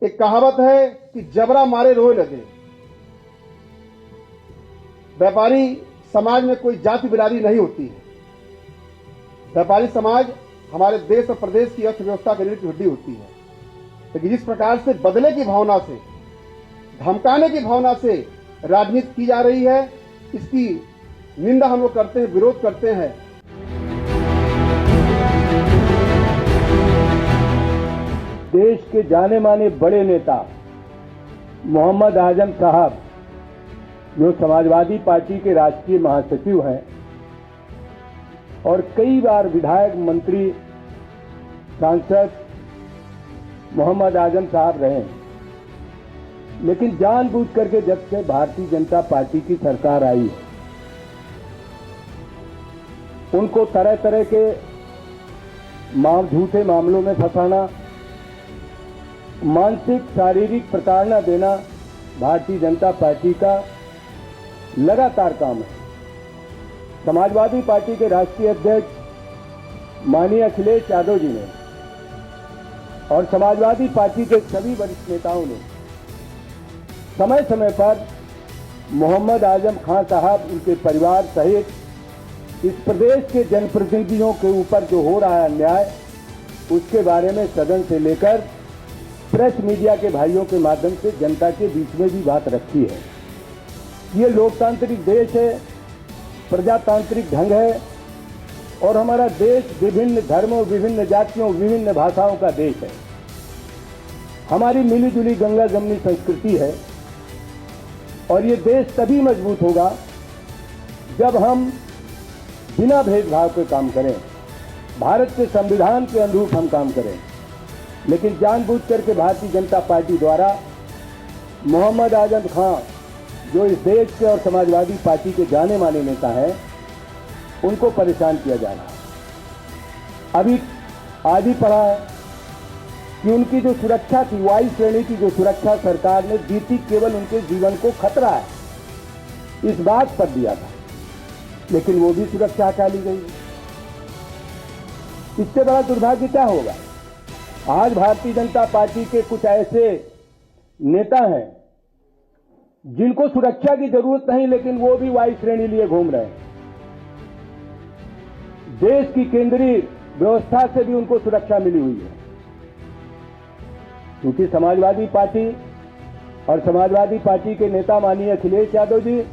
एक कहावत है कि जबरा मारे रोए लगे। व्यापारी समाज में कोई जाति बिरादरी नहीं होती है। व्यापारी समाज हमारे देश और प्रदेश की अर्थव्यवस्था की रीढ़ की हड्डी होती है। लेकिन जिस प्रकार से बदले की भावना से, धमकाने की भावना से राजनीति की जा रही है, इसकी निंदा हम लोग करते हैं, विरोध करते हैं। देश के जाने माने बड़े नेता मोहम्मद आजम साहब, जो समाजवादी पार्टी के राष्ट्रीय महासचिव हैं और कई बार विधायक, मंत्री, सांसद मोहम्मद आजम साहब रहे, लेकिन जानबूझ करके जब से भारतीय जनता पार्टी की सरकार आई है, उनको तरह तरह के झूठे मामलों में फंसाना, मानसिक शारीरिक प्रताड़ना देना भारतीय जनता पार्टी का लगातार काम है। समाजवादी पार्टी के राष्ट्रीय अध्यक्ष माननीय अखिलेश यादव जी ने और समाजवादी पार्टी के सभी वरिष्ठ नेताओं ने समय समय पर मोहम्मद आजम खान साहब, उनके परिवार सहित इस प्रदेश के जनप्रतिनिधियों के ऊपर जो हो रहा है अन्याय, उसके बारे में सदन से लेकर प्रेस मीडिया के भाइयों के माध्यम से जनता के बीच में भी बात रखी है। ये लोकतांत्रिक देश है, प्रजातांत्रिक ढंग है और हमारा देश विभिन्न धर्मों, विभिन्न जातियों, विभिन्न भाषाओं का देश है। हमारी मिली जुली गंगा जमनी संस्कृति है और ये देश तभी मजबूत होगा जब हम बिना भेदभाव के काम करें, भारत के संविधान के अनुरूप हम काम करें। लेकिन जानबूझ करके भारतीय जनता पार्टी द्वारा मोहम्मद आजम खान, जो इस देश के और समाजवादी पार्टी के जाने माने नेता हैं, उनको परेशान किया जा रहा है। अभी आज ही पढ़ा है कि उनकी जो सुरक्षा थी, वायु श्रेणी की जो सुरक्षा सरकार ने दी थी, केवल उनके जीवन को खतरा है इस बात पर दिया था, लेकिन वो भी सुरक्षा हटा ली गई। इससे बड़ा दुर्भाग्य क्या होगा? आज भारतीय जनता पार्टी के कुछ ऐसे नेता हैं जिनको सुरक्षा की जरूरत नहीं, लेकिन वो भी वायु श्रेणी लिए घूम रहे हैं। देश की केंद्रीय व्यवस्था से भी उनको सुरक्षा मिली हुई है, क्योंकि समाजवादी पार्टी और समाजवादी पार्टी के नेता माननीय अखिलेश यादव जी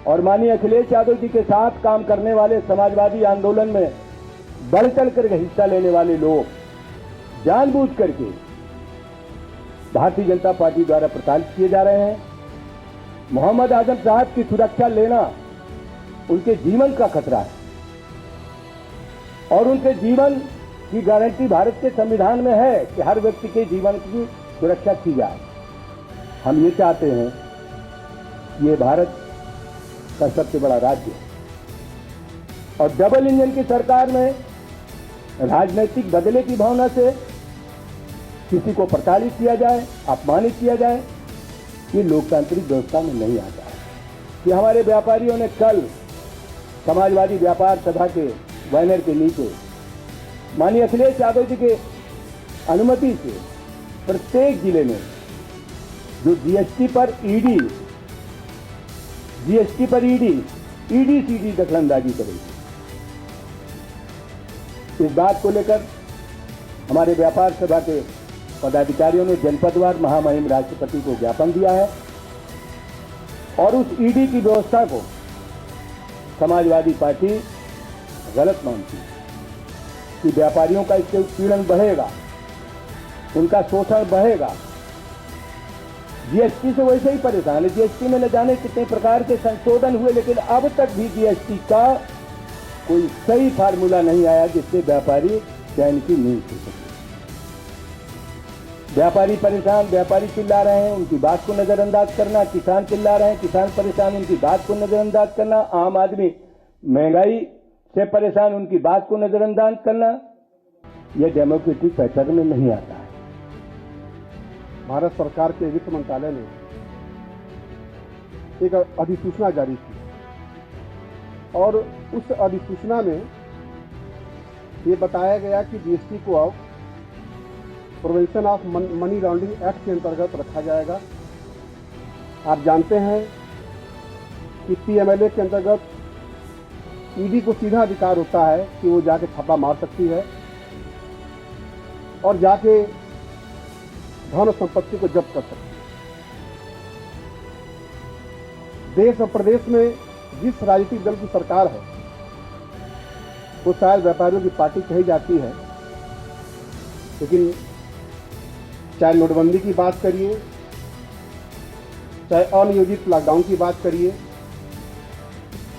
और माननीय अखिलेश यादव जी के साथ काम करने वाले, समाजवादी आंदोलन में बढ़ चढ़ कर हिस्सा लेने वाले लोग जानबूझ करके भारतीय जनता पार्टी द्वारा प्रताड़ित किए जा रहे हैं। मोहम्मद आजम साहब की सुरक्षा लेना उनके जीवन का खतरा है और उनके जीवन की गारंटी भारत के संविधान में है कि हर व्यक्ति के जीवन की सुरक्षा की जाए। हम ये चाहते हैं, ये भारत का सबसे बड़ा राज्य है और डबल इंजन की सरकार में राजनीतिक बदले की भावना से किसी को प्रताड़ित किया जाए, अपमानित किया जाए, ये लोकतांत्रिक व्यवस्था में नहीं आता है। कि हमारे व्यापारियों ने कल समाजवादी व्यापार सभा के बैनर के नीचे माननीय अखिलेश यादव जी के अनुमति से प्रत्येक जिले में जो जीएसटी पर ईडी सीडी दखलंदाजी करेगी, इस बात को लेकर हमारे व्यापार सभा के पदाधिकारियों ने जनपदवार महामहिम राष्ट्रपति को ज्ञापन दिया है और उस ईडी की व्यवस्था को समाजवादी पार्टी गलत मानती है कि व्यापारियों का इससे उत्पीड़न बढ़ेगा, उनका शोषण बढ़ेगा। जीएसटी से वैसे ही परेशान है। जीएसटी में न जाने कितने प्रकार के संशोधन हुए, लेकिन अब तक भी जीएसटी का कोई सही फार्मूला नहीं आया जिससे व्यापारी चैन की नींद सो सके। व्यापारी परेशान, व्यापारी चिल्ला रहे हैं, उनकी बात को नजरअंदाज करना, किसान चिल्ला रहे हैं, किसान परेशान, उनकी बात को नजरअंदाज करना, आम आदमी महंगाई से परेशान, उनकी बात को नजरअंदाज करना, यह डेमोक्रेटिक पैटर्न में नहीं आता है। भारत सरकार के वित्त मंत्रालय ने एक अधिसूचना जारी की और उस अधिसूचना में ये बताया गया कि जीएसटी को अब prevention of money laundering act के अंतर्गत रखा जाएगा। आप जानते हैं कि पीएमएलए के अंतर्गत ईडी को सीधा अधिकार होता है कि वो जाके छापा मार सकती है और जाके धन संपत्ति को जब्त कर सकती है। देश और प्रदेश में जिस राजनीतिक दल की सरकार है वो शायद व्यापारियों की पार्टी कही जाती है, लेकिन चाहे नोटबंदी की बात करिए, चाहे अनियोजित लॉकडाउन की बात करिए,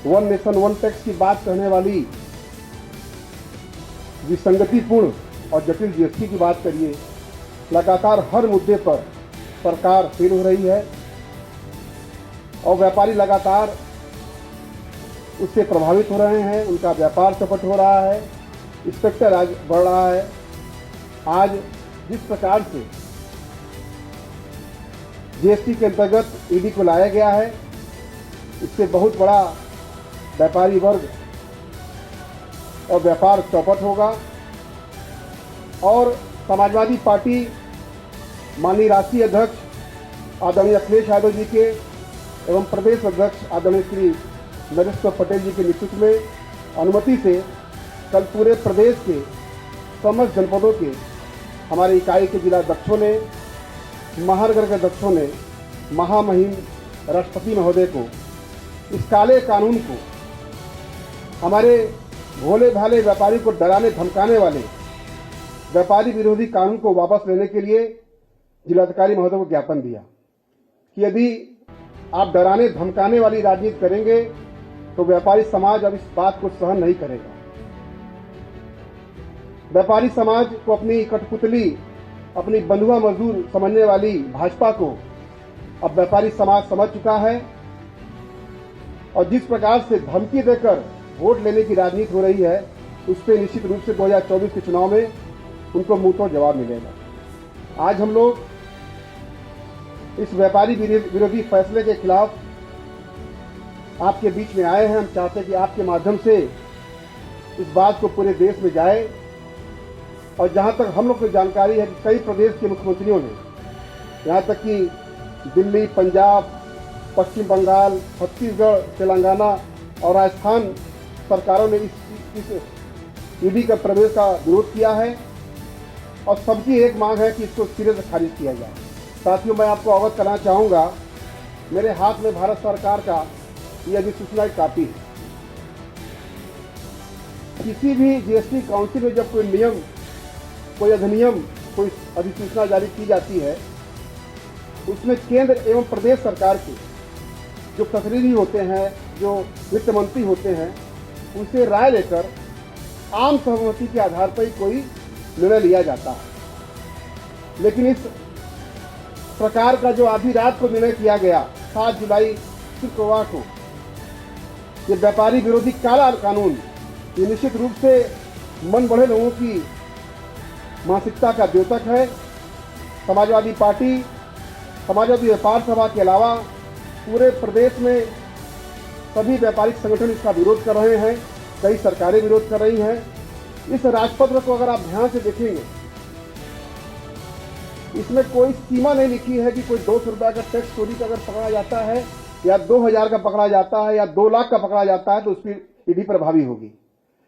वन नेशन वन टैक्स की बात करने वाली विसंगतिपूर्ण और जटिल जीएसटी की बात करिए, लगातार हर मुद्दे पर सरकार फेल हो रही है और व्यापारी लगातार उससे प्रभावित हो रहे हैं। उनका व्यापार चौपट हो रहा है, इंस्पेक्टर आज बढ़ रहा है। आज जिस प्रकार से जीएसटी के अंतर्गत ईडी को लाया गया है, इससे बहुत बड़ा व्यापारी वर्ग और व्यापार चौपट होगा और समाजवादी पार्टी माननीय राष्ट्रीय अध्यक्ष आदरणीय अखिलेश यादव जी के एवं प्रदेश अध्यक्ष आदरणीय श्री नरेश पटेल जी के नेतृत्व में अनुमति से कल पूरे प्रदेश के समस्त जनपदों के हमारे इकाई के जिला अध्यक्षों ने, महानगर के अध्यक्षों ने महामहिम राष्ट्रपति महोदय को इस काले कानून को, हमारे भोले भाले व्यापारी को डराने धमकाने वाले व्यापारी विरोधी कानून को वापस लेने के लिए जिलाधिकारी महोदय को ज्ञापन दिया कि यदि आप डराने धमकाने वाली राजनीति करेंगे तो व्यापारी समाज अब इस बात को सहन नहीं करेगा। व्यापारी समाज को अपनी कठपुतली, अपनी बंधुआ मजदूर समझने वाली भाजपा को अब व्यापारी समाज समझ चुका है और जिस प्रकार से धमकी देकर वोट लेने की राजनीति हो रही है, उस पर निश्चित रूप से 2024 के चुनाव में उनको मुंहतोड़ जवाब मिलेगा। आज हम लोग इस व्यापारी विरोधी फैसले के खिलाफ आपके बीच में आए हैं। हम चाहते हैं कि आपके माध्यम से इस बात को पूरे देश में जाए और जहां तक हम लोग को जानकारी है कि कई प्रदेश के मुख्यमंत्रियों ने, यहां तक कि दिल्ली, पंजाब, पश्चिम बंगाल, छत्तीसगढ़, तेलंगाना और राजस्थान सरकारों ने इस ईडी का प्रवेश का विरोध किया है और सबकी एक मांग है कि इसको सिरे से खारिज किया जाए। साथियों, मैं आपको अवगत करना चाहूँगा, मेरे हाथ में भारत सरकार का ये अधिसूचना की कापी है। किसी भी जीएसटी काउंसिल में जब कोई नियम, कोई अधिनियम, कोई अधिसूचना जारी की जाती है, उसमें केंद्र एवं प्रदेश सरकार के जो प्रतिनिधि होते हैं, जो वित्त मंत्री होते हैं, उनसे राय लेकर आम सहमति के आधार पर ही कोई निर्णय लिया जाता है। लेकिन इस प्रकार का जो आधी रात को निर्णय किया गया 7 जुलाई शुक्रवार को, ये व्यापारी विरोधी काला कानून, ये निश्चित रूप से मन बढ़े लोगों की मानसिकता का द्योतक है। समाजवादी पार्टी, समाजवादी व्यापार सभा के अलावा पूरे प्रदेश में सभी व्यापारिक संगठन इसका विरोध कर रहे हैं, कई सरकारें विरोध कर रही हैं। इस राजपत्र को अगर आप ध्यान से देखेंगे, इसमें कोई सीमा नहीं लिखी है कि कोई 200 रुपये का टैक्स चोरी का अगर पकड़ा जाता है या 2000 का पकड़ा जाता है या 2 लाख का पकड़ा जाता है तो उस पर ईडी प्रभावी होगी।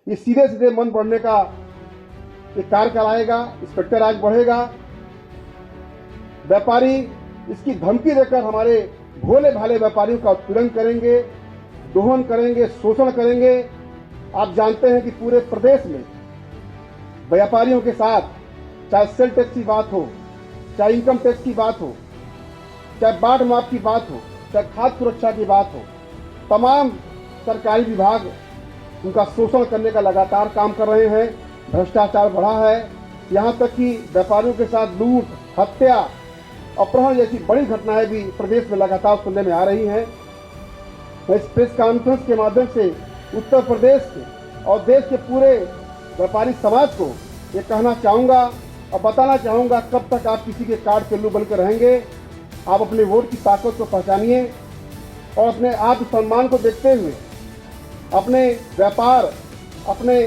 ये सीधे सीधे मन बढ़ने का एक कार्य कराएगा, इंस्पेक्टर आज बढ़ेगा। व्यापारी इसकी धमकी देकर हमारे भोले भाले व्यापारियों का उत्पीड़न करेंगे, दोहन करेंगे, शोषण करेंगे। आप जानते हैं कि पूरे प्रदेश में व्यापारियों के साथ चाहे सेल टैक्स की बात हो, चाहे इनकम टैक्स की बात हो, चाहे बाढ़ माफ की बात हो, चाहे खाद्य सुरक्षा की बात हो, तमाम सरकारी विभाग उनका शोषण करने का लगातार काम कर रहे हैं। भ्रष्टाचार बढ़ा है, यहाँ तक कि व्यापारियों के साथ लूट, हत्या, अपहरण जैसी बड़ी घटनाएं भी प्रदेश में लगातार सुनने में आ रही हैं। मैं इस प्रेस कॉन्फ्रेंस के माध्यम से उत्तर प्रदेश के और देश के पूरे व्यापारी समाज को ये कहना चाहूँगा और बताना चाहूँगा, कब तक आप किसी के कार्ड के उल्लू बनकर रहेंगे। आप अपने वोट की ताकत को पहचानिए और अपने आत्मसम्मान को देखते हुए, अपने व्यापार, अपने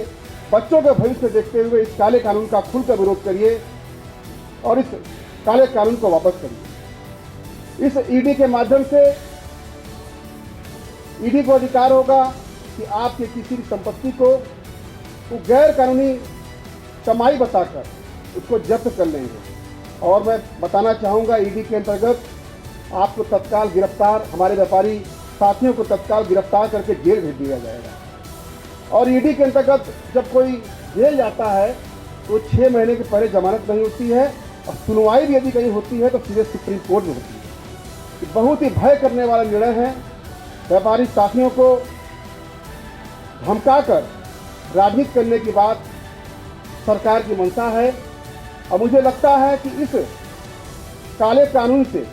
बच्चों के भविष्य देखते हुए इस काले कानून का खुलकर विरोध करिए। और इस काले कानून को वापस करिए। इस ईडी के माध्यम से ईडी को अधिकार होगा कि आपके किसी भी संपत्ति को वो गैर कानूनी कमाई बताकर उसको जब्त कर लेंगे। और मैं बताना चाहूँगा, ईडी के अंतर्गत आपको तत्काल गिरफ्तार, हमारे व्यापारी साथियों को तत्काल गिरफ्तार करके जेल भेज दिया जाएगा। और ईडी के अंतर्गत जब कोई जेल जाता है तो 6 महीने के पहले जमानत नहीं होती है, और सुनवाई भी यदि कहीं होती है तो सीधे सुप्रीम कोर्ट में होती है। ये बहुत ही भय करने वाला निर्णय है। व्यापारी साथियों को धमकाकर राजनीति करने की बात सरकार की मंशा है। और मुझे लगता है कि इस काले कानून से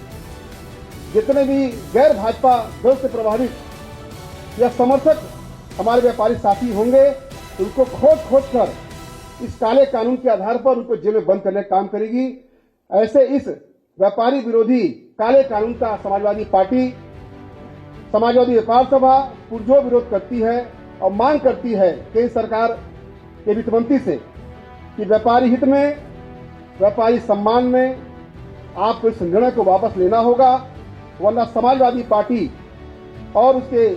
जितने भी गैर भाजपा दल से प्रभावित या समर्थक हमारे व्यापारी साथी होंगे, उनको खोज कर इस काले कानून के आधार पर उनको जेल में बंद करने का काम करेगी। ऐसे इस व्यापारी विरोधी काले कानून का समाजवादी पार्टी, समाजवादी व्यापार सभा पुरजोर विरोध करती है और मांग करती है केंद्र सरकार के वित्त मंत्री से कि व्यापारी हित में, व्यापारी सम्मान में आपको इस निर्णय को वापस लेना होगा, वरना समाजवादी पार्टी और उसके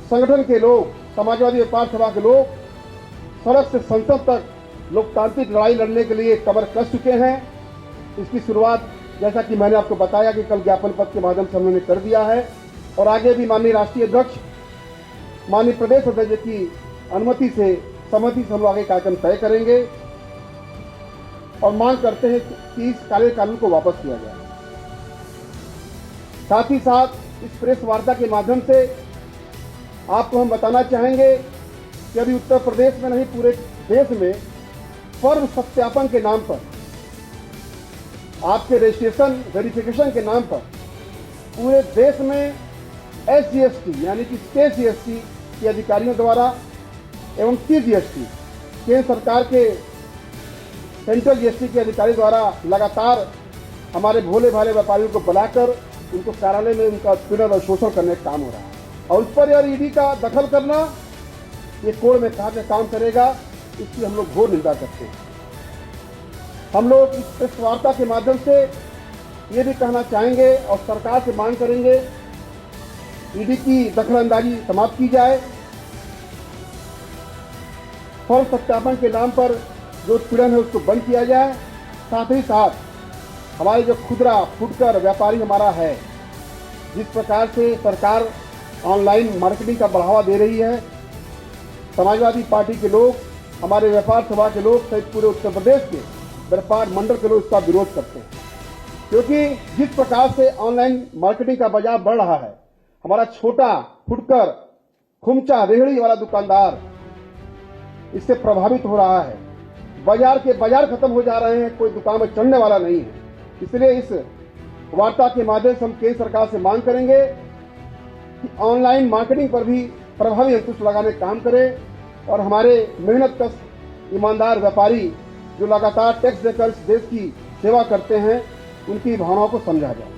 संगठन के लोग, समाजवादी व्यापार सभा के लोग सड़क से संसद तक लोकतांत्रिक लड़ाई लड़ने के लिए कमर कस चुके हैं। इसकी शुरुआत, जैसा कि मैंने आपको बताया कि कल ज्ञापन पत्र के माध्यम से हमने कर दिया है, और आगे भी माननीय राष्ट्रीय अध्यक्ष, माननीय प्रदेश अध्यक्ष की अनुमति से, सहमति से हम लोग आगे कार्यक्रम तय करेंगे और मांग करते हैं कि इस काले कानून को वापस किया जाए। साथ ही साथ इस प्रेस वार्ता के माध्यम से आपको हम बताना चाहेंगे कि अभी उत्तर प्रदेश में नहीं, पूरे देश में फर्म सत्यापन के नाम पर, आपके रजिस्ट्रेशन वेरिफिकेशन के नाम पर पूरे देश में SGST यानी कि स्टेट GST के अधिकारियों द्वारा एवं CGST केंद्र सरकार के सेंट्रल GST के अधिकारी द्वारा लगातार हमारे भोले भाले व्यापारियों को बुलाकर उनको कार्यालय में उनका उत्पीड़न और शोषण करने का काम हो रहा है। और उस पर यार ईडी का दखल करना ये कोर्ट में कहा काम करेगा, इसकी हम लोग घोर निंदा करते हैं। हम लोग इस वार्ता के माध्यम से ये भी कहना चाहेंगे और सरकार से मांग करेंगे, ईडी की दखलंदाजी समाप्त की जाए, फर्म सत्यापन के नाम पर जो उत्पीड़न है उसको बंद किया जाए। साथ ही साथ हमारे जो खुदरा फुटकर व्यापारी हमारा है, जिस प्रकार से सरकार ऑनलाइन मार्केटिंग का बढ़ावा दे रही है, समाजवादी पार्टी के लोग, हमारे व्यापार सभा के लोग सहित पूरे उत्तर प्रदेश के व्यापार मंडल के लोग इसका विरोध करते हैं। क्योंकि जिस प्रकार से ऑनलाइन मार्केटिंग का बाजार बढ़ रहा है, हमारा छोटा फुटकर खुमचा रेहड़ी वाला दुकानदार इससे प्रभावित हो रहा है। बाजार के बाजार खत्म हो जा रहे हैं, कोई दुकान में चलने वाला नहीं है। इसलिए इस वार्ता के माध्यम से हम केंद्र सरकार से मांग करेंगे कि ऑनलाइन मार्केटिंग पर भी प्रभावी अंकुश लगाने का काम करे और हमारे मेहनतकश ईमानदार व्यापारी जो लगातार टैक्स देकर इस देश की सेवा करते हैं, उनकी भावनाओं को समझा जाए।